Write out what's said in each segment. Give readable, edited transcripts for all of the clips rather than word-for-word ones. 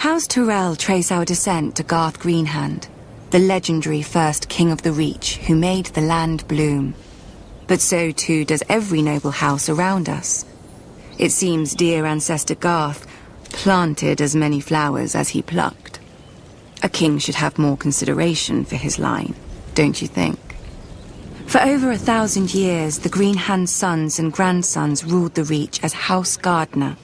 House Tyrell trace our descent to Garth Greenhand, the legendary first king of the Reach who made the land bloom. But so too does every noble house around us. It seems dear ancestor Garth planted as many flowers as he plucked. A king should have more consideration for his line, don't you think? For over 1,000 years, the Greenhand sons and grandsons ruled the Reach as House Gardener.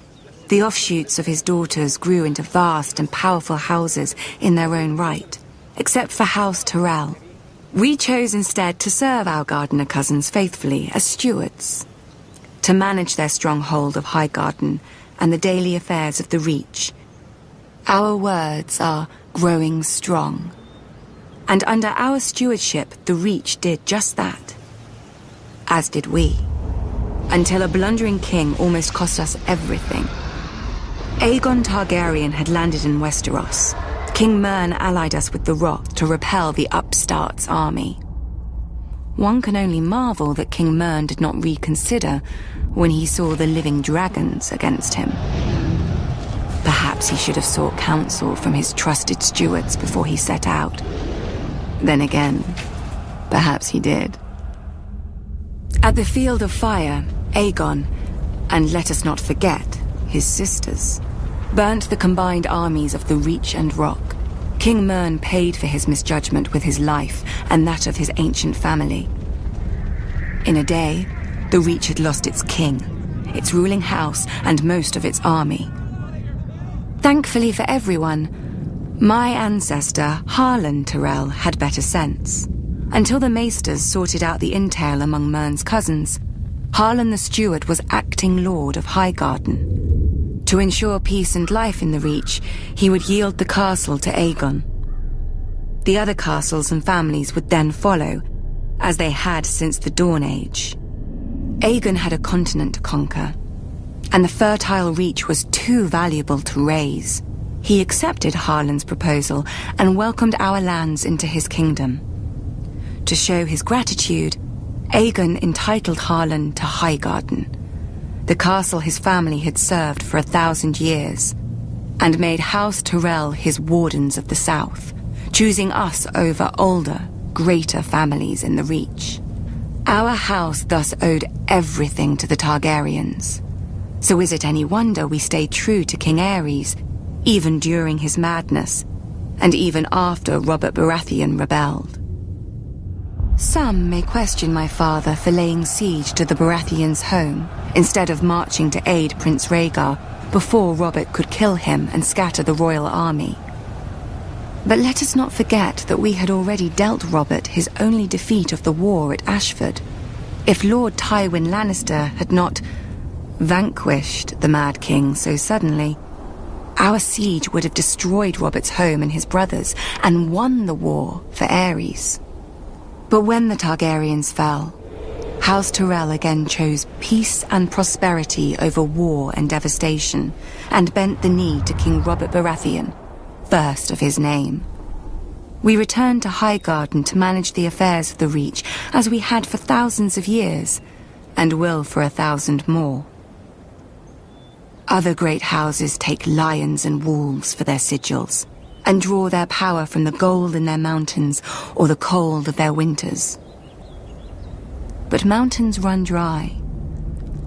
The offshoots of his daughters grew into vast and powerful houses in their own right, except for House Tyrell. We chose instead to serve our gardener cousins faithfully as stewards, to manage their stronghold of Highgarden and the daily affairs of the Reach. Our words are growing strong. And under our stewardship, the Reach did just that. As did we. Until a blundering king almost cost us everything. Aegon Targaryen had landed in Westeros. King Mern allied us with the Rock to repel the upstart's army. One can only marvel that King Mern did not reconsider when he saw the living dragons against him. Perhaps he should have sought counsel from his trusted stewards before he set out. Then again, perhaps he did. At the Field of Fire, Aegon, and let us not forget, his sisters, burnt the combined armies of the Reach and Rock. King Mern paid for his misjudgment with his life and that of his ancient family. In a day, the Reach had lost its king, its ruling house, and most of its army. Thankfully for everyone, my ancestor, Harlan Tyrell, had better sense. Until the Maesters sorted out the intel among Mern's cousins, Harlan the Steward was acting Lord of Highgarden. To ensure peace and life in the Reach, he would yield the castle to Aegon. The other castles and families would then follow, as they had since the Dawn Age. Aegon had a continent to conquer, and the fertile Reach was too valuable to raise. He accepted Harlan's proposal and welcomed our lands into his kingdom. To show his gratitude, Aegon entitled Harlan to Highgarden, the castle his family had served for 1,000 years, and made House Tyrell his wardens of the south, choosing us over older, greater families in the Reach. Our house thus owed everything to the Targaryens. So is it any wonder we stayed true to King Aerys, even during his madness, and even after Robert Baratheon rebelled? Some may question my father for laying siege to the Baratheons' home, instead of marching to aid Prince Rhaegar before Robert could kill him and scatter the royal army. But let us not forget that we had already dealt Robert his only defeat of the war at Ashford. If Lord Tywin Lannister had not vanquished the Mad King so suddenly, our siege would have destroyed Robert's home and his brothers and won the war for Aerys. But when the Targaryens fell, House Tyrell again chose peace and prosperity over war and devastation, and bent the knee to King Robert Baratheon, first of his name. We returned to Highgarden to manage the affairs of the Reach, as we had for thousands of years, and will for 1,000 more. Other great houses take lions and wolves for their sigils, and draw their power from the gold in their mountains or the cold of their winters. But mountains run dry,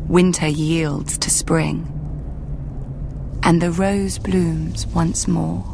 winter yields to spring, and the rose blooms once more.